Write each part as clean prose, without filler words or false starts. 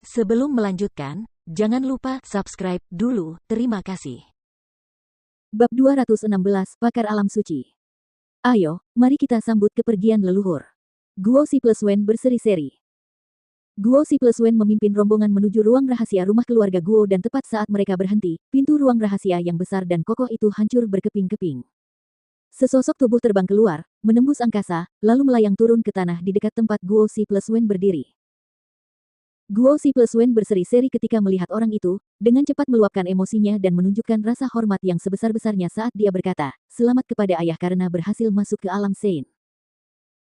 Sebelum melanjutkan, jangan lupa subscribe dulu. Terima kasih. Bab 216, Pakar Alam Suci. Ayo, mari kita sambut kepergian leluhur. Guo Si Plus Wen berseri-seri. Guo Si Plus Wen memimpin rombongan menuju ruang rahasia rumah keluarga Guo dan tepat saat mereka berhenti, pintu ruang rahasia yang besar dan kokoh itu hancur berkeping-keping. Sesosok tubuh terbang keluar, menembus angkasa, lalu melayang turun ke tanah di dekat tempat Guo Si Plus Wen berdiri. Guo Si Plus Wen berseri-seri ketika melihat orang itu, dengan cepat meluapkan emosinya dan menunjukkan rasa hormat yang sebesar-besarnya saat dia berkata, "Selamat kepada ayah karena berhasil masuk ke alam Sein."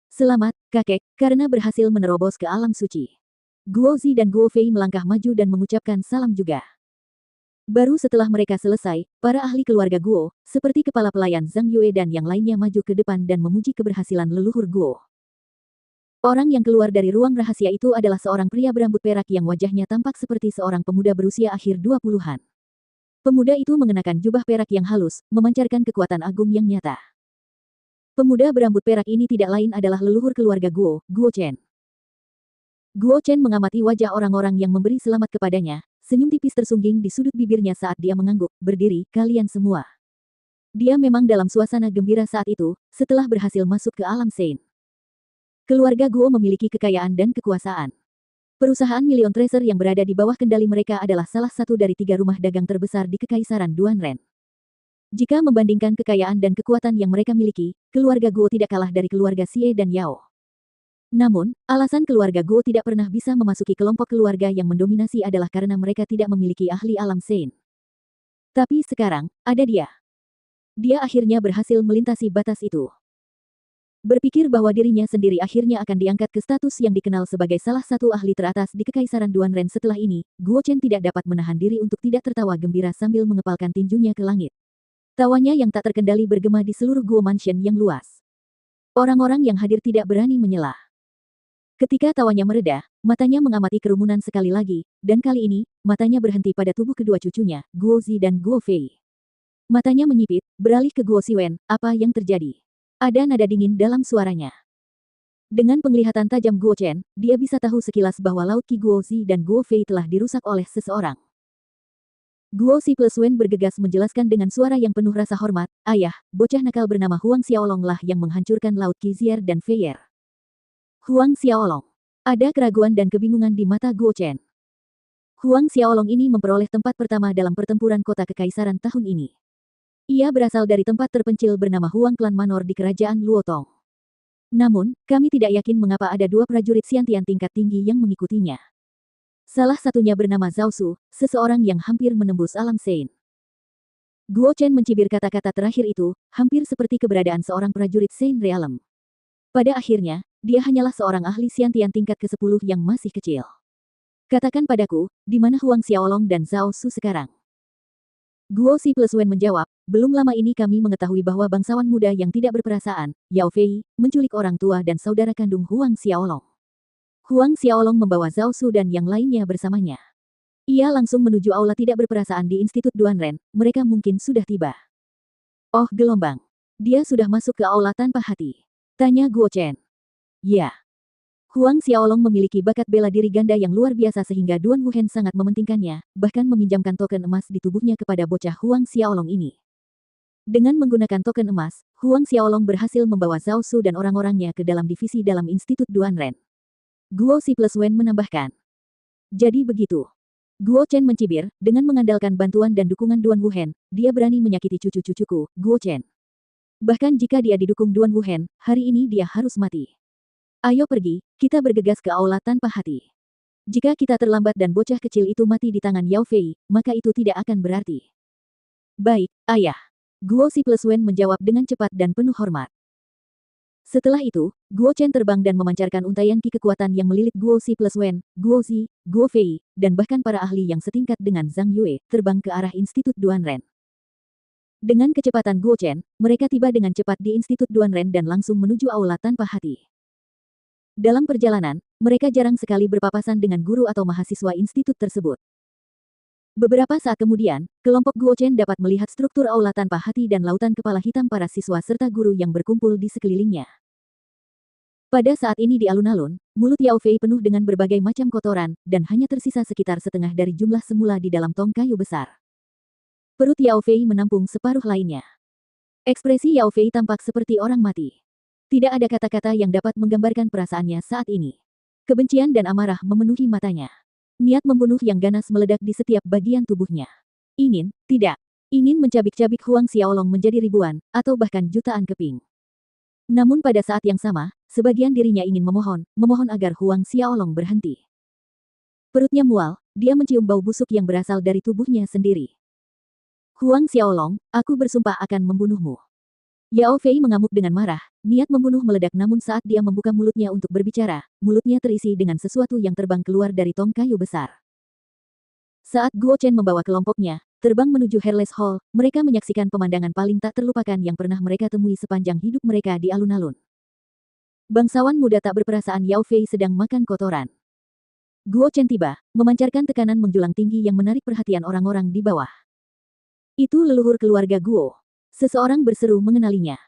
"Selamat, kakek, karena berhasil menerobos ke alam suci." Guo Zi dan Guo Fei melangkah maju dan mengucapkan salam juga. Baru setelah mereka selesai, para ahli keluarga Guo, seperti kepala pelayan Zhang Yue dan yang lainnya maju ke depan dan memuji keberhasilan leluhur Guo. Orang yang keluar dari ruang rahasia itu adalah seorang pria berambut perak yang wajahnya tampak seperti seorang pemuda berusia akhir 20-an. Pemuda itu mengenakan jubah perak yang halus, memancarkan kekuatan agung yang nyata. Pemuda berambut perak ini tidak lain adalah leluhur keluarga Guo, Guo Chen. Guo Chen mengamati wajah orang-orang yang memberi selamat kepadanya, senyum tipis tersungging di sudut bibirnya saat dia mengangguk, "Berdiri, kalian semua." Dia memang dalam suasana gembira saat itu, setelah berhasil masuk ke alam Sein. Keluarga Guo memiliki kekayaan dan kekuasaan. Perusahaan Million Treasure yang berada di bawah kendali mereka adalah salah satu dari 3 rumah dagang terbesar di Kekaisaran Duanren. Jika membandingkan kekayaan dan kekuatan yang mereka miliki, keluarga Guo tidak kalah dari keluarga Xie dan Yao. Namun, alasan keluarga Guo tidak pernah bisa memasuki kelompok keluarga yang mendominasi adalah karena mereka tidak memiliki ahli alam Sein. Tapi sekarang, ada dia. Dia akhirnya berhasil melintasi batas itu. Berpikir bahwa dirinya sendiri akhirnya akan diangkat ke status yang dikenal sebagai salah satu ahli teratas di Kekaisaran Duanren setelah ini, Guo Chen tidak dapat menahan diri untuk tidak tertawa gembira sambil mengepalkan tinjunya ke langit. Tawanya yang tak terkendali bergema di seluruh Guo Mansion yang luas. Orang-orang yang hadir tidak berani menyela. Ketika tawanya mereda, matanya mengamati kerumunan sekali lagi, dan kali ini, matanya berhenti pada tubuh kedua cucunya, Guo Zi dan Guo Fei. Matanya menyipit, beralih ke Guo Siwen, "Apa yang terjadi?" Ada nada dingin dalam suaranya. Dengan penglihatan tajam Guo Chen, dia bisa tahu sekilas bahwa Laut Qi Guo Zi dan Guo Fei telah dirusak oleh seseorang. Guo Si Plus Wen bergegas menjelaskan dengan suara yang penuh rasa hormat, "Ayah, bocah nakal bernama Huang Xiaolong lah yang menghancurkan Laut Qi Zier dan Feier." Huang Xiaolong. Ada keraguan dan kebingungan di mata Guo Chen. Huang Xiaolong ini memperoleh tempat pertama dalam pertempuran kota kekaisaran tahun ini. Ia berasal dari tempat terpencil bernama Huang Klan Manor di kerajaan Luotong. Namun, kami tidak yakin mengapa ada 2 prajurit Xiantian tingkat tinggi yang mengikutinya. Salah satunya bernama Zhao Su, seseorang yang hampir menembus alam Sein. Guo Chen mencibir kata-kata terakhir itu, hampir seperti keberadaan seorang prajurit Sein Realm. Pada akhirnya, dia hanyalah seorang ahli Xiantian tingkat ke-10 yang masih kecil. Katakan padaku, di mana Huang Xiaolong dan Zhao Su sekarang? Guo Si Plus Wen menjawab, "Belum lama ini kami mengetahui bahwa bangsawan muda yang tidak berperasaan, Yao Fei, menculik orang tua dan saudara kandung Huang Xiaolong. Huang Xiaolong membawa Zhao Su dan yang lainnya bersamanya. Ia langsung menuju aula tidak berperasaan di Institut Duanren, mereka mungkin sudah tiba." "Oh gelombang. Dia sudah masuk ke aula tanpa hati?" tanya Guo Chen. "Ya." Huang Xiaolong memiliki bakat bela diri ganda yang luar biasa sehingga Duan Wuhen sangat mementingkannya, bahkan meminjamkan token emas di tubuhnya kepada bocah Huang Xiaolong ini. Dengan menggunakan token emas, Huang Xiaolong berhasil membawa Zhao Su dan orang-orangnya ke dalam divisi dalam Institut Duanren. Guo Si Plus Wen menambahkan. "Jadi begitu." Guo Chen mencibir, dengan mengandalkan bantuan dan dukungan Duan Wuhen, dia berani menyakiti cucu-cucuku, Guo Chen. Bahkan jika dia didukung Duan Wuhen, hari ini dia harus mati. Ayo pergi, kita bergegas ke aula tanpa hati. Jika kita terlambat dan bocah kecil itu mati di tangan Yao Fei, maka itu tidak akan berarti. "Baik, ayah." Guo Si Plus Wen menjawab dengan cepat dan penuh hormat. Setelah itu, Guo Chen terbang dan memancarkan untaian ki kekuatan yang melilit Guo Si Plus Wen, Guo Zi, Guo Fei, dan bahkan para ahli yang setingkat dengan Zhang Yue, terbang ke arah Institut Duanren. Dengan kecepatan Guo Chen, mereka tiba dengan cepat di Institut Duanren dan langsung menuju aula tanpa hati. Dalam perjalanan, mereka jarang sekali berpapasan dengan guru atau mahasiswa institut tersebut. Beberapa saat kemudian, kelompok Guo Chen dapat melihat struktur aula tanpa hati dan lautan kepala hitam para siswa serta guru yang berkumpul di sekelilingnya. Pada saat ini di alun-alun, mulut Yao Fei penuh dengan berbagai macam kotoran, dan hanya tersisa sekitar setengah dari jumlah semula di dalam tong kayu besar. Perut Yao Fei menampung separuh lainnya. Ekspresi Yao Fei tampak seperti orang mati. Tidak ada kata-kata yang dapat menggambarkan perasaannya saat ini. Kebencian dan amarah memenuhi matanya. Niat membunuh yang ganas meledak di setiap bagian tubuhnya. Ingin mencabik-cabik Huang Xiaolong menjadi ribuan, atau bahkan jutaan keping. Namun pada saat yang sama, sebagian dirinya ingin memohon agar Huang Xiaolong berhenti. Perutnya mual, dia mencium bau busuk yang berasal dari tubuhnya sendiri. Huang Xiaolong, aku bersumpah akan membunuhmu. Yao Fei mengamuk dengan marah, niat membunuh meledak namun saat dia membuka mulutnya untuk berbicara, mulutnya terisi dengan sesuatu yang terbang keluar dari tong kayu besar. Saat Guo Chen membawa kelompoknya terbang menuju Hairless Hall, mereka menyaksikan pemandangan paling tak terlupakan yang pernah mereka temui sepanjang hidup mereka di alun-alun. Bangsawan muda tak berperasaan Yao Fei sedang makan kotoran. Guo Chen tiba, memancarkan tekanan menjulang tinggi yang menarik perhatian orang-orang di bawah. Itu leluhur keluarga Guo. Seseorang berseru mengenalinya.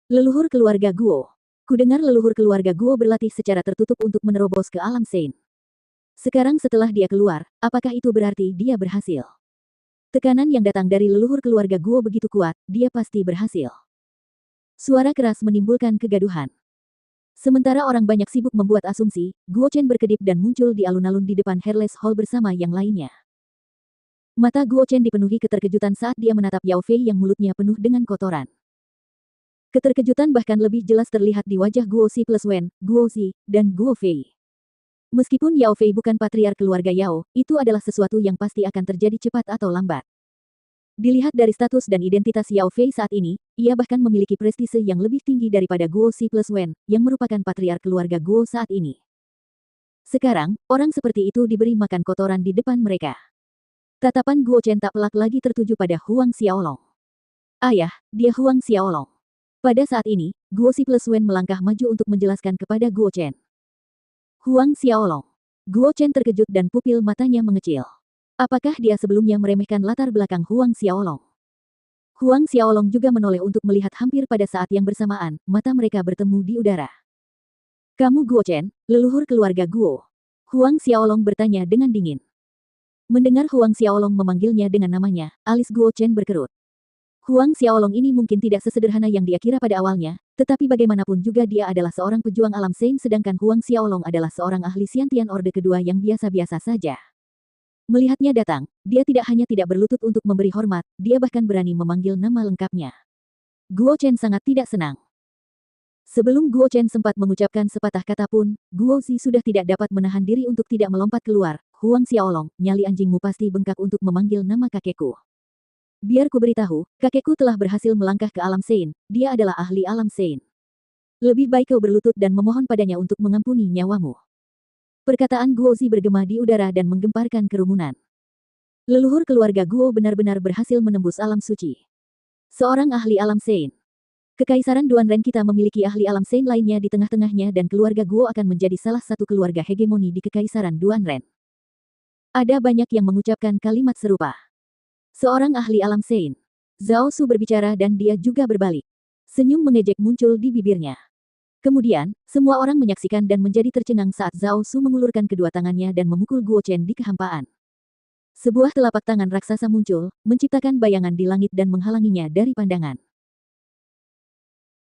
Leluhur keluarga Guo. Kudengar leluhur keluarga Guo berlatih secara tertutup untuk menerobos ke alam Sein. Sekarang setelah dia keluar, apakah itu berarti dia berhasil? Tekanan yang datang dari leluhur keluarga Guo begitu kuat, dia pasti berhasil. Suara keras menimbulkan kegaduhan. Sementara orang banyak sibuk membuat asumsi, Guo Chen berkedip dan muncul di alun-alun di depan Hairless Hall bersama yang lainnya. Mata Guo Chen dipenuhi keterkejutan saat dia menatap Yao Fei yang mulutnya penuh dengan kotoran. Keterkejutan bahkan lebih jelas terlihat di wajah Guo Si+Wen, Guo Zi, dan Guo Fei. Meskipun Yao Fei bukan patriark keluarga Yao, itu adalah sesuatu yang pasti akan terjadi cepat atau lambat. Dilihat dari status dan identitas Yao Fei saat ini, ia bahkan memiliki prestise yang lebih tinggi daripada Guo Si+Wen, yang merupakan patriark keluarga Guo saat ini. Sekarang, orang seperti itu diberi makan kotoran di depan mereka. Tatapan Guo Chen tak pelak lagi tertuju pada Huang Xiaolong. Ayah, dia Huang Xiaolong. Pada saat ini, Guo Si+Wen melangkah maju untuk menjelaskan kepada Guo Chen. Huang Xiaolong. Guo Chen terkejut dan pupil matanya mengecil. Apakah dia sebelumnya meremehkan latar belakang Huang Xiaolong? Huang Xiaolong juga menoleh untuk melihat hampir pada saat yang bersamaan, mata mereka bertemu di udara. Kamu Guo Chen, leluhur keluarga Guo? Huang Xiaolong bertanya dengan dingin. Mendengar Huang Xiaolong memanggilnya dengan namanya, alis Guo Chen berkerut. Huang Xiaolong ini mungkin tidak sesederhana yang dia kira pada awalnya, tetapi bagaimanapun juga dia adalah seorang pejuang alam Sein sedangkan Huang Xiaolong adalah seorang ahli Xiantian Orde kedua yang biasa-biasa saja. Melihatnya datang, dia tidak hanya tidak berlutut untuk memberi hormat, dia bahkan berani memanggil nama lengkapnya. Guo Chen sangat tidak senang. Sebelum Guo Chen sempat mengucapkan sepatah kata pun, Guo Zi sudah tidak dapat menahan diri untuk tidak melompat keluar. Huang Xiaolong, nyali anjingmu pasti bengkak untuk memanggil nama kakekku. Biar ku beritahu, kakekku telah berhasil melangkah ke alam Sein, dia adalah ahli alam Sein. Lebih baik kau berlutut dan memohon padanya untuk mengampuni nyawamu. Perkataan Guo Zi bergema di udara dan menggemparkan kerumunan. Leluhur keluarga Guo benar-benar berhasil menembus alam suci. Seorang ahli alam Sein. Kekaisaran Duan Ren kita memiliki ahli alam Sein lainnya di tengah-tengahnya dan keluarga Guo akan menjadi salah satu keluarga hegemoni di kekaisaran Duan Ren. Ada banyak yang mengucapkan kalimat serupa. Seorang ahli alam Sein. Zhao Su berbicara dan dia juga berbalik. Senyum mengejek muncul di bibirnya. Kemudian, semua orang menyaksikan dan menjadi tercengang saat Zhao Su mengulurkan kedua tangannya dan memukul Guo Chen di kehampaan. Sebuah telapak tangan raksasa muncul, menciptakan bayangan di langit dan menghalanginya dari pandangan.